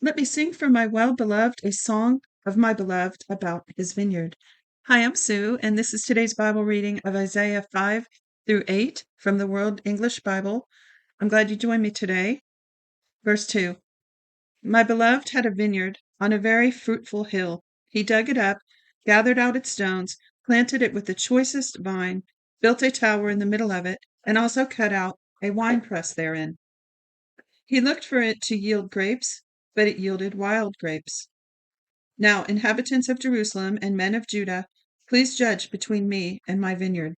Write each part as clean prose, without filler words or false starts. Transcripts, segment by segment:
Let me sing for my well-beloved a song of my beloved about his vineyard. Hi, I'm Sue, and this is today's Bible reading of Isaiah 5 through 8 from the World English Bible. I'm glad you joined me today. Verse 2. My beloved had a vineyard on a very fruitful hill. He dug it up, gathered out its stones, planted it with the choicest vine, built a tower in the middle of it, and also cut out a winepress therein. He looked for it to yield grapes, but it yielded wild grapes. Now, inhabitants of Jerusalem and men of Judah, please judge between me and my vineyard.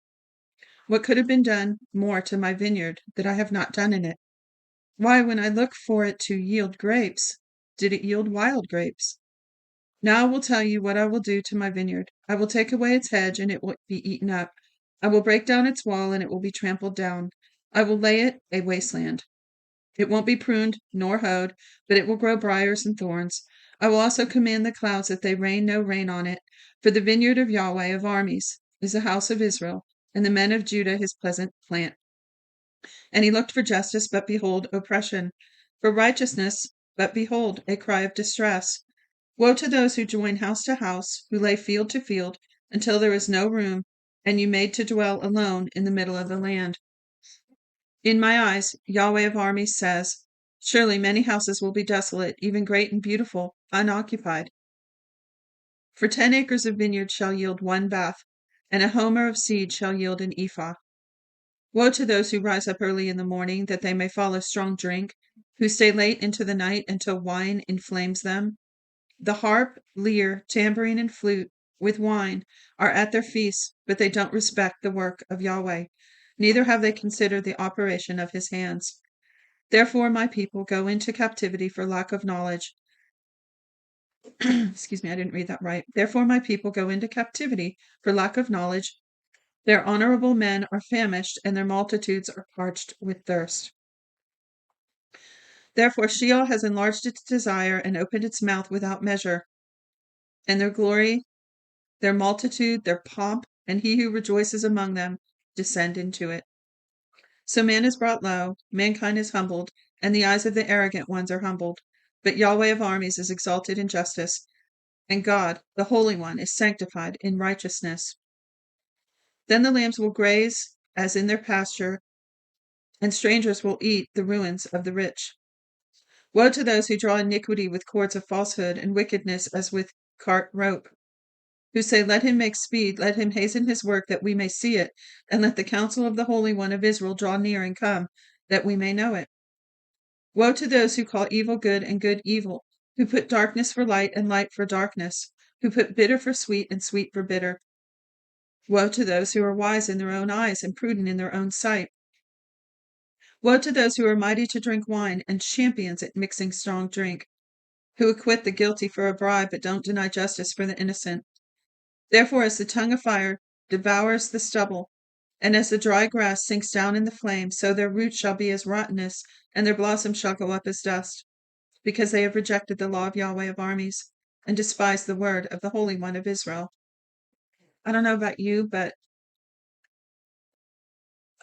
What could have been done more to my vineyard that I have not done in it? Why, when I looked for it to yield grapes, did it yield wild grapes? Now I will tell you what I will do to my vineyard. I will take away its hedge, and it will be eaten up. I will break down its wall, and it will be trampled down. I will lay it a wasteland. It won't be pruned nor hoed, but it will grow briars and thorns. I will also command the clouds that they rain no rain on it. For the vineyard of Yahweh of armies is the house of Israel, and the men of Judah his pleasant plant. And he looked for justice, but behold, oppression; for righteousness, but behold, a cry of distress. Woe to those who join house to house, who lay field to field, until there is no room, and you made to dwell alone in the middle of the land. In my eyes, Yahweh of armies says, surely many houses will be desolate, even great and beautiful, unoccupied. For 10 acres of vineyard shall yield 1 bath, and a homer of seed shall yield an ephah. Woe to those who rise up early in the morning, that they may follow strong drink, who stay late into the night until wine inflames them. The harp, lyre, tambourine, and flute, with wine, are at their feasts, but they don't respect the work of Yahweh, neither have they considered the operation of his hands. Therefore my people go into captivity for lack of knowledge. Excuse me, I didn't read that right. Therefore my people go into captivity for lack of knowledge. Their honorable men are famished, and their multitudes are parched with thirst. Therefore Sheol has enlarged its desire and opened its mouth without measure. And their glory, their multitude, their pomp, and he who rejoices among them descend into it. So man is brought low, mankind is humbled, and the eyes of the arrogant ones are humbled. But Yahweh of armies is exalted in justice, and God, the Holy One, is sanctified in righteousness. Then the lambs will graze as in their pasture, and strangers will eat the ruins of the rich. Woe to those who draw iniquity with cords of falsehood, and wickedness as with cart rope, who say, let him make speed, let him hasten his work, that we may see it, and let the counsel of the Holy One of Israel draw near and come, that we may know it. Woe to those who call evil good and good evil, who put darkness for light and light for darkness, who put bitter for sweet and sweet for bitter. Woe to those who are wise in their own eyes and prudent in their own sight. Woe to those who are mighty to drink wine and champions at mixing strong drink, who acquit the guilty for a bribe but don't deny justice for the innocent. Therefore, as the tongue of fire devours the stubble, and as the dry grass sinks down in the flame, so their roots shall be as rottenness, and their blossoms shall go up as dust, because they have rejected the law of Yahweh of armies, and despised the word of the Holy One of Israel. I don't know about you, but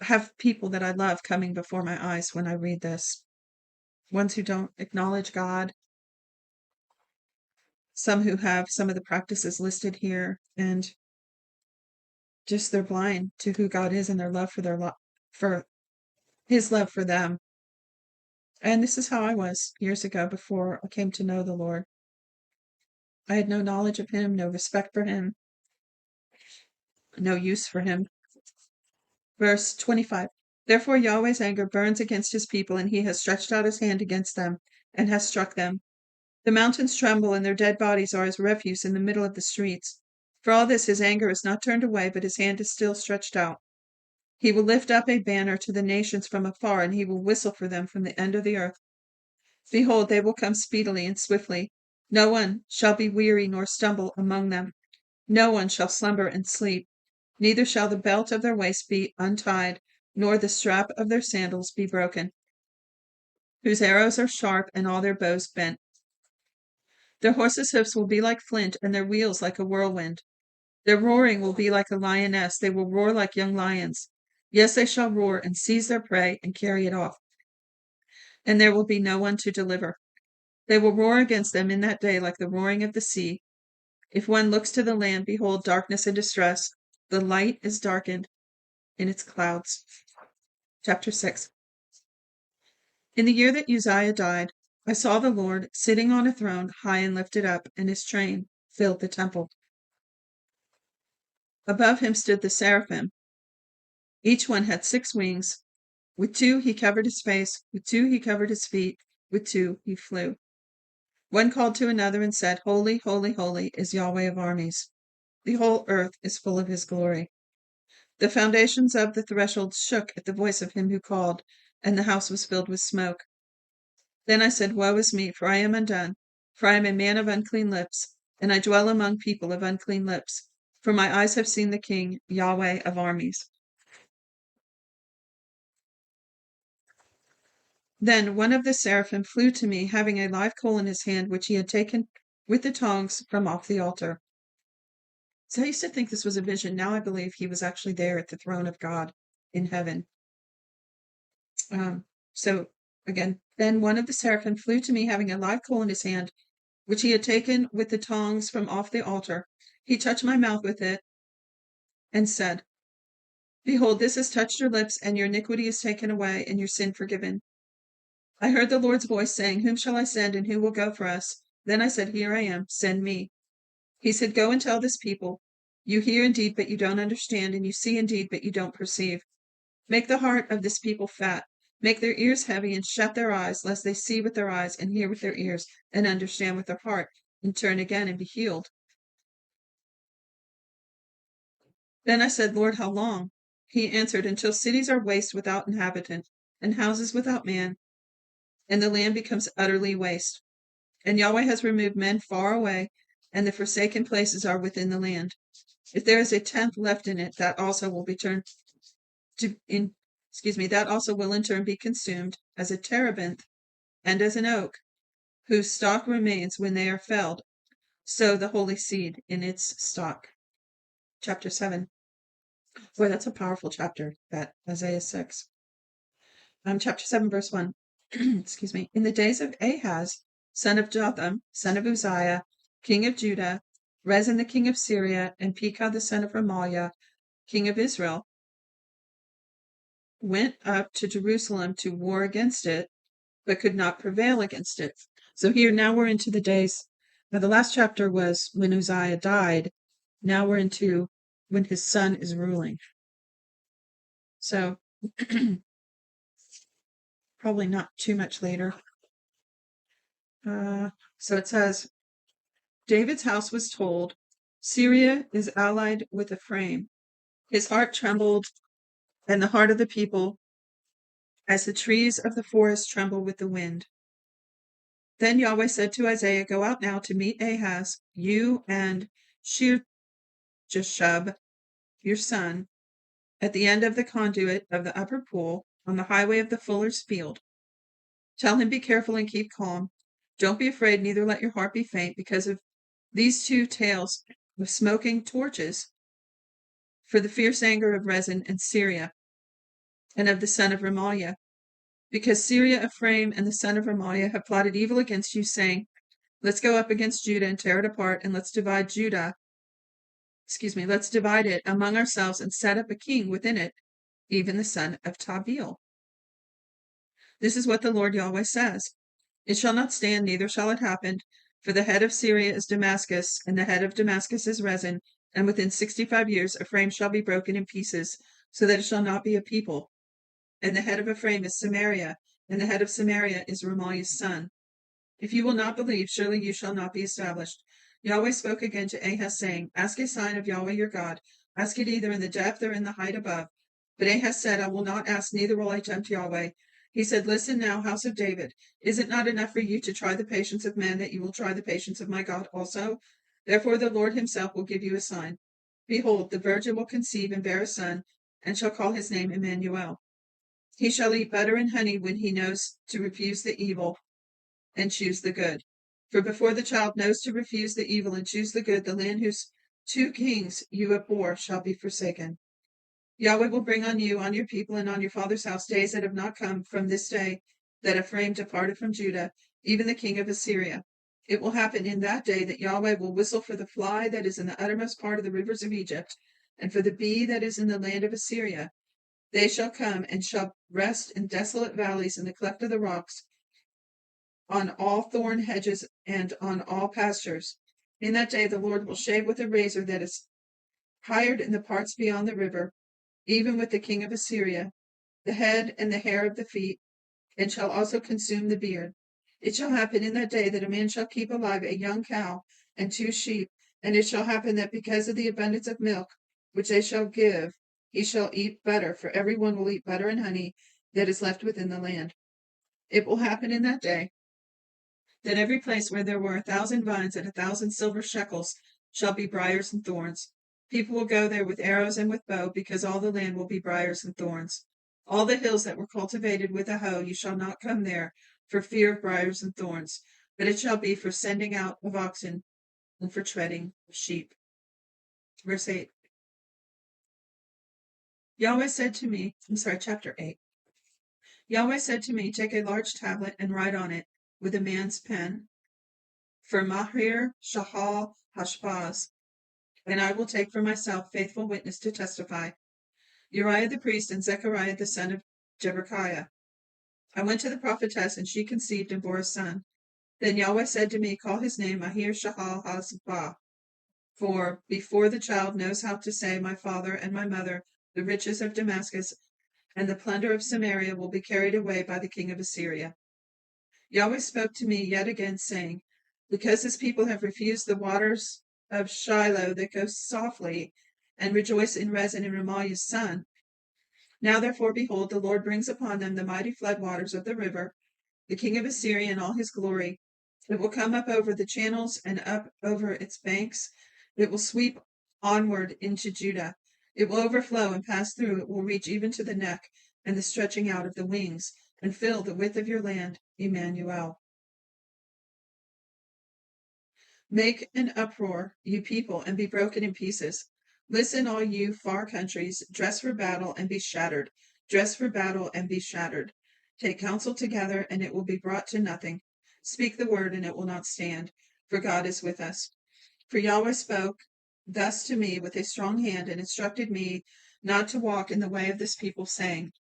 I have people that I love coming before my eyes when I read this. Ones who don't acknowledge God, some who have some of the practices listed here, and just they're blind to who God is and their love for for his love for them. And this is how I was years ago before I came to know the Lord. I had no knowledge of him, no respect for him, no use for him. Verse 25. Therefore Yahweh's anger burns against his people, and he has stretched out his hand against them, and has struck them. The mountains tremble, and their dead bodies are as refuse in the middle of the streets. For all this his anger is not turned away, but his hand is still stretched out. He will lift up a banner to the nations from afar, and he will whistle for them from the end of the earth. Behold, they will come speedily and swiftly. No one shall be weary nor stumble among them. No one shall slumber and sleep. Neither shall the belt of their waist be untied, nor the strap of their sandals be broken. Whose arrows are sharp, and all their bows bent. Their horses' hoofs will be like flint, and their wheels like a whirlwind. Their roaring will be like a lioness. They will roar like young lions. Yes, they shall roar and seize their prey and carry it off. And there will be no one to deliver. They will roar against them in that day like the roaring of the sea. If one looks to the land, behold, darkness and distress. The light is darkened in its clouds. Chapter 6. In the year that Uzziah died, I saw the Lord sitting on a throne high and lifted up, and his train filled the temple. Above him stood the seraphim. Each one had 6 wings. With 2 he covered his face, with 2 he covered his feet, with 2 he flew. One called to another and said, Holy, holy, holy is Yahweh of armies. The whole earth is full of his glory. The foundations of the threshold shook at the voice of him who called, and the house was filled with smoke. Then I said, Woe is me, for I am undone, for I am a man of unclean lips, and I dwell among people of unclean lips. For my eyes have seen the King, Yahweh of armies. Then one of the seraphim flew to me, having a live coal in his hand, which he had taken with the tongs from off the altar. So I used to think this was a vision. Now I believe he was actually there at the throne of God in heaven. So again, then one of the seraphim flew to me, having a live coal in his hand, which he had taken with the tongs from off the altar. He touched my mouth with it and said, Behold, this has touched your lips, and your iniquity is taken away, and your sin forgiven. I heard the Lord's voice saying, Whom shall I send, and who will go for us? Then I said, Here I am, send me. He said, Go and tell this people, you hear indeed, but you don't understand, and you see indeed, but you don't perceive. Make the heart of this people fat, make their ears heavy, and shut their eyes, lest they see with their eyes, and hear with their ears, and understand with their heart, and turn again and be healed. Then I said, Lord, how long? He answered, Until cities are waste without inhabitant, and houses without man, and the land becomes utterly waste. And Yahweh has removed men far away, and the forsaken places are within the land. If there is a tenth left in it, that also will be turned that also will in turn be consumed as a terebinth and as an oak, whose stalk remains when they are felled, so the holy seed in its stalk. Chapter 7. Boy, that's a powerful chapter, that Isaiah 6. Chapter 7, verse 1. Excuse me. In the days of Ahaz, son of Jotham, son of Uzziah, king of Judah, Rezin the king of Syria, and Pekah the son of Remaliah, king of Israel, went up to Jerusalem to war against it, but could not prevail against it. So here, now we're into the days. Now, the last chapter was when Uzziah died. Now we're into when his son is ruling. So, probably not too much later. So it says, David's house was told, Syria is allied with Ephraim. His heart trembled, and the heart of the people, as the trees of the forest tremble with the wind. Then Yahweh said to Isaiah, Go out now to meet Ahaz, you and Shear-Jashub, your son, at the end of the conduit of the upper pool, on the highway of the fuller's field. Tell him, be careful and keep calm. Don't be afraid, neither let your heart be faint, because of these 2 tales of smoking torches, for the fierce anger of Rezin and Syria, and of the son of Remaliah. Because Syria, Ephraim, and the son of Remaliah have plotted evil against you, saying, Let's go up against Judah and tear it apart, and let's divide it among ourselves and set up a king within it, even the son of Tabiel. This is what the Lord Yahweh says. It shall not stand, neither shall it happen, for the head of Syria is Damascus, and the head of Damascus is Rezin, and within 65 years Ephraim shall be broken in pieces, so that it shall not be a people. And the head of Ephraim is Samaria, and the head of Samaria is Remaliah's son. If you will not believe, surely you shall not be established. Yahweh spoke again to Ahaz, saying, Ask a sign of Yahweh your God. Ask it either in the depth or in the height above. But Ahaz said, I will not ask, neither will I tempt Yahweh. He said, Listen now, house of David. Is it not enough for you to try the patience of men, that you will try the patience of my God also? Therefore the Lord himself will give you a sign. Behold, the virgin will conceive and bear a son, and shall call his name Emmanuel. He shall eat butter and honey when he knows to refuse the evil and choose the good. For before the child knows to refuse the evil and choose the good, the land whose 2 kings you abhor shall be forsaken. Yahweh will bring on you, on your people, and on your father's house days that have not come from this day that Ephraim departed from Judah, even the king of Assyria. It will happen in that day that Yahweh will whistle for the fly that is in the uttermost part of the rivers of Egypt, and for the bee that is in the land of Assyria. They shall come and shall rest in desolate valleys in the cleft of the rocks, on all thorn hedges and on all pastures. In that day the Lord will shave with a razor that is hired in the parts beyond the river, even with the king of Assyria, the head and the hair of the feet, and shall also consume the beard. It shall happen in that day that a man shall keep alive a young cow and 2 sheep, and it shall happen that because of the abundance of milk which they shall give, he shall eat butter, for every one will eat butter and honey that is left within the land. It will happen in that day that every place where there were 1,000 vines at 1,000 silver shekels shall be briars and thorns. People will go there with arrows and with bow, because all the land will be briars and thorns. All the hills that were cultivated with a hoe, you shall not come there for fear of briars and thorns, but it shall be for sending out of oxen and for treading of sheep. Verse 8. Yahweh said to me, chapter 8. Yahweh said to me, take a large tablet and write on it with a man's pen, for Mahir Shahal Hashbaz, and I will take for myself faithful witness to testify, Uriah the priest and Zechariah the son of Jeberechiah. I went to the prophetess, and she conceived and bore a son. Then Yahweh said to me, call his name Mahir Shahal Hashbaz, for before the child knows how to say, my father and my mother, the riches of Damascus and the plunder of Samaria will be carried away by the king of Assyria. Yahweh spoke to me yet again, saying, because this people have refused the waters of Shiloh that go softly, and rejoice in Rezin and Remaliah's son. Now therefore, behold, the Lord brings upon them the mighty flood waters of the river, the king of Assyria in all his glory. It will come up over the channels and up over its banks. It will sweep onward into Judah. It will overflow and pass through. It will reach even to the neck and the stretching out of the wings, and fill the width of your land, Emmanuel. Make an uproar, you people, and be broken in pieces. Listen, all you far countries, dress for battle and be shattered. Dress for battle and be shattered. Take counsel together, and it will be brought to nothing. Speak the word, and it will not stand, for God is with us. For Yahweh spoke thus to me with a strong hand, and instructed me not to walk in the way of this people, saying,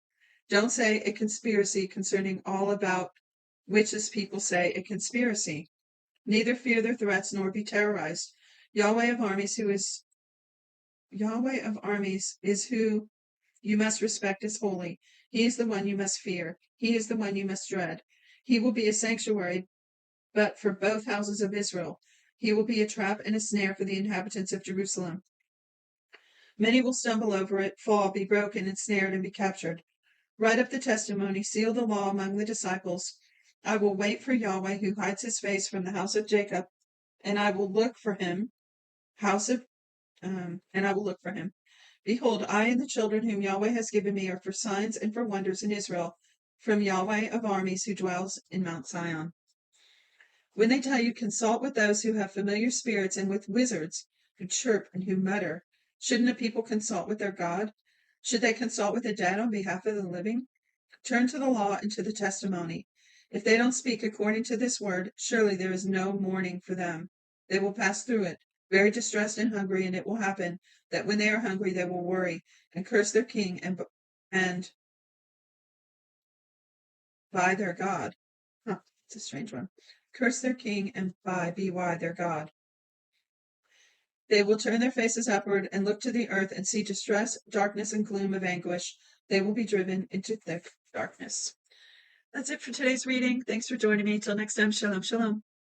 don't say a conspiracy concerning all about which this people say a conspiracy. Neither fear their threats nor be terrorized. Yahweh of armies is who you must respect as holy. He is the one you must fear. He is the one you must dread. He will be a sanctuary, but for both houses of Israel. He will be a trap and a snare for the inhabitants of Jerusalem. Many will stumble over it, fall, be broken, ensnared, and be captured. Write up the testimony, seal the law among the disciples. I will wait for Yahweh, who hides his face from the house of Jacob, and I will look for him. And I will look for him. Behold, I and the children whom Yahweh has given me are for signs and for wonders in Israel, from Yahweh of armies who dwells in Mount Zion. When they tell you, consult with those who have familiar spirits and with wizards who chirp and who mutter. Shouldn't a people consult with their God? Should they consult with the dead on behalf of the living? Turn to the law and to the testimony. If they don't speak according to this word, surely there is no mourning for them. They will pass through it, very distressed and hungry, and it will happen that when they are hungry, they will worry and curse their king and by their God. It's a strange one. Curse their king and by their God. They will turn their faces upward and look to the earth and see distress, darkness, and gloom of anguish. They will be driven into thick darkness. That's it for today's reading. Thanks for joining me. Till next time, shalom, shalom.